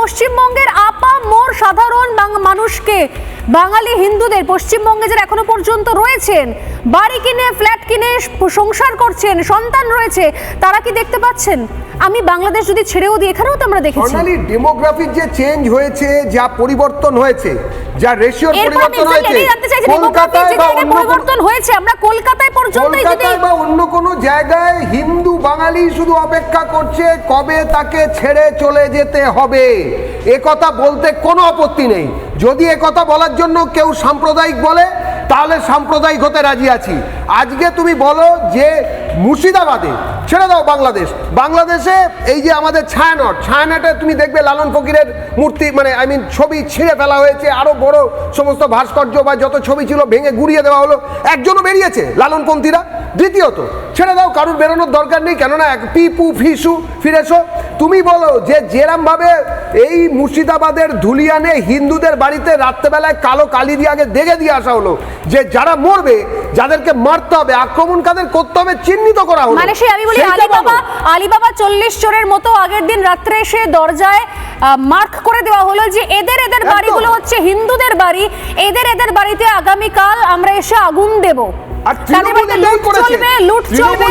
পশ্চিমবঙ্গের আপামর সাধারণ মানুষকে, বাঙালি হিন্দুদের পশ্চিমবঙ্গে যারা এখনো পর্যন্ত রয়েছেন, বাড়ি কিনে ফ্ল্যাট কিনে সংসার করছেন, সন্তান রয়েছে, তারা কি দেখতে পাচ্ছেন? আমি বাংলাদেশ যদি ছেড়েও দিই, এখানেও তো আমরা দেখেছি সোনালি ডেমোগ্রাফির যে চেঞ্জ হয়েছে, যা পরিবর্তন হয়েছে, যা রেশিওর পরিবর্তন হয়েছে, কলকাতায় বা পরিবর্তন হয়েছে, আমরা কলকাতায় পর্যন্ত কলকাতায় বা অন্য কোনো জায়গায় হিন্দু বাঙালি শুধু অপেক্ষা করছে কবে তাকে ছেড়ে চলে যেতে হবে। এ কথা বলতে কোনো আপত্তি নেই। যদি এ কথা বলার জন্য কেউ সাম্প্রদায়িক বলে, তাহলে সাম্প্রদায়িক হতে রাজি আছি। আজকে তুমি বলো যে মুর্শিদাবাদে, ছেড়ে দাও বাংলাদেশে এই যে আমাদের ছায়ানটে তুমি দেখবে লালন ফকিরের মূর্তি, মানে ছবি ছিঁড়ে ফেলা হয়েছে, আরো বড় সমস্ত ভাস্কর্য বা যত ছবি ছিল ভেঙে গুড়িয়ে দেওয়া হলো। একজনও বেরিয়েছে লালনপন্থীরা? দ্বিতীয়ত, ছেড়ে দাও, কারুর বেরোনোর দরকার নেই, কেননা পিপু ফিসু ফিরেছো। তুমি বলো যে যেরম ভাবে এই মুর্শিদাবাদের ধুলিয়ানে হিন্দুদের বাড়িতে রাত্রেবেলায় কালো কালি দিয়ে আগে দেখে দিয়ে আসা হলো যে যারা মরবে, যাদেরকে মারতে হবে, আক্রমণ কাদের করতে হবে চিহ্নিত করা হলো। মানে আমি বলি আলিবাবা 40 চোরের মতো আগের দিন রাত্রে এসে দরজায় মার্ক করে দেওয়া হলো যে এদের বাড়িগুলো হচ্ছে হিন্দুদের বাড়ি, এদের বাড়িতে আগামীকাল আমরা এসে আগুন দেব, আর তৃণমূল এটাই করেছে। লুট চলবে।